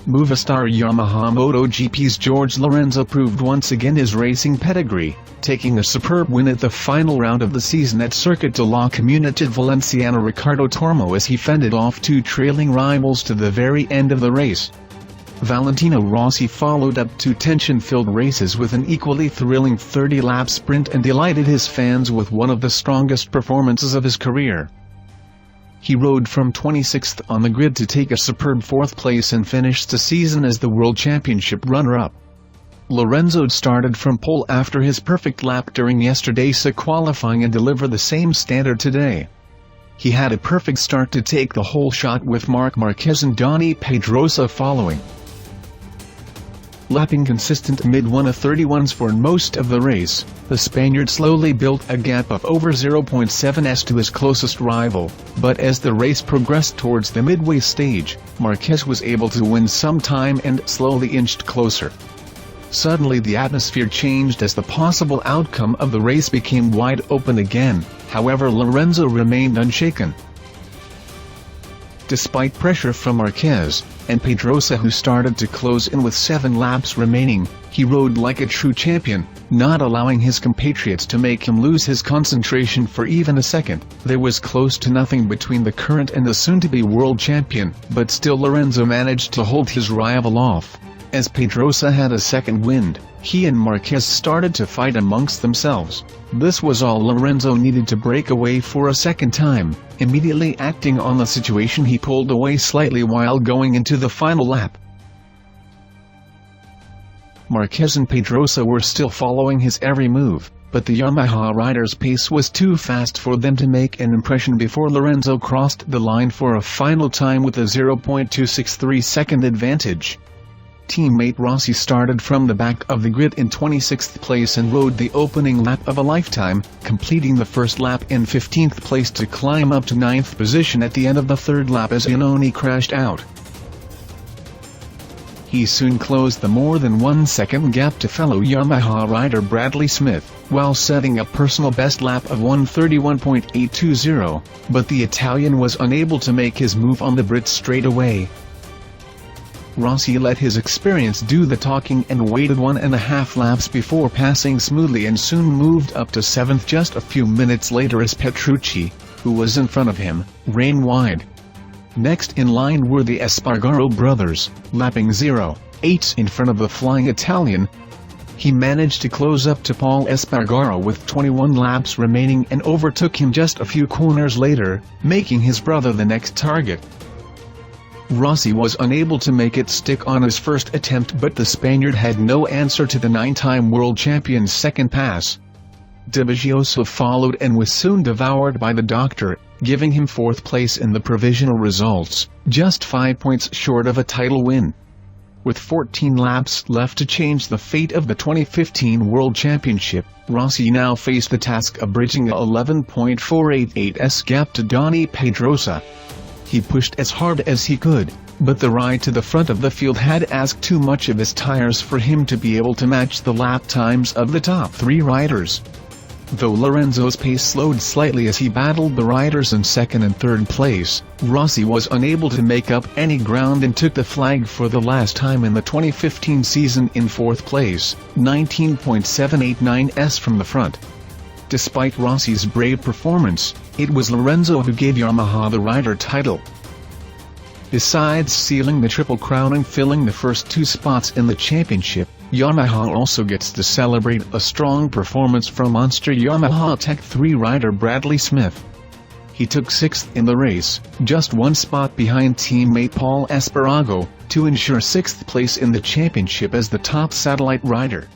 Movistar Yamaha MotoGP's Jorge Lorenzo proved once again his racing pedigree, taking a superb win at the final round of the season at Circuit de la Comunitat Valenciana. Ricardo Tormo as he fended off two trailing rivals to the very end of the race. Valentino Rossi followed up two tension-filled races with an equally thrilling 30-lap sprint and delighted his fans with one of the strongest performances of his career. He rode from 26th on the grid to take a superb 4th place and finished the season as the World Championship runner-up. Lorenzo started from pole after his perfect lap during yesterday's qualifying and delivered the same standard today. He had a perfect start to take the whole shot with Marquez and Dani Pedrosa following. Lapping consistent mid-1:31s for most of the race, the Spaniard slowly built a gap of over 0.7s to his closest rival, but as the race progressed towards the midway stage, Marquez was able to win some time and slowly inched closer. Suddenly the atmosphere changed as the possible outcome of the race became wide open again, however Lorenzo remained unshaken. Despite pressure from Marquez and Pedrosa, who started to close in with 7 laps remaining, he rode like a true champion, not allowing his compatriots to make him lose his concentration for even a second. There was close to nothing between the current and the soon-to-be world champion, but still Lorenzo managed to hold his rival off. As Pedrosa had a second wind, he and Marquez started to fight amongst themselves. This was all Lorenzo needed to break away for a second time. Immediately acting on the situation, he pulled away slightly while going into the final lap. Marquez and Pedrosa were still following his every move, but the Yamaha rider's pace was too fast for them to make an impression before Lorenzo crossed the line for a final time with a 0.263-second advantage. Teammate Rossi started from the back of the grid in 26th place and rode the opening lap of a lifetime, completing the first lap in 15th place to climb up to 9th position at the end of the third lap as Dani crashed out. He soon closed the more than 1 second gap to fellow Yamaha rider Bradley Smith, while setting a personal best lap of 1:31.820, but the Italian was unable to make his move on the Brit straight away. Rossi let his experience do the talking and waited 1.5 laps before passing smoothly and soon moved up to 7th just a few minutes later as Petrucci, who was in front of him, ran wide. Next in line were the Espargaro brothers, lapping 0.8 in front of the flying Italian. He managed to close up to Paul Espargaro with 21 laps remaining and overtook him just a few corners later, making his brother the next target. Rossi was unable to make it stick on his first attempt, but the Spaniard had no answer to the 9-time world champion's second pass. Dovizioso followed and was soon devoured by the Doctor, giving him 4th place in the provisional results, just 5 points short of a title win. With 14 laps left to change the fate of the 2015 World Championship, Rossi now faced the task of bridging a 11.488s gap to Dani Pedrosa. He pushed as hard as he could, but the ride to the front of the field had asked too much of his tires for him to be able to match the lap times of the top 3 riders. Though Lorenzo's pace slowed slightly as he battled the riders in 2nd and 3rd place, Rossi was unable to make up any ground and took the flag for the last time in the 2015 season in 4th place, 19.789s from the front. Despite Rossi's brave performance, it was Lorenzo who gave Yamaha the rider title. Besides sealing the Triple Crown and filling the first 2 spots in the championship, Yamaha also gets to celebrate a strong performance from monster Yamaha Tech 3 rider Bradley Smith. He took 6th in the race, just 1 spot behind teammate Paul Espargaro, to ensure 6th place in the championship as the top satellite rider.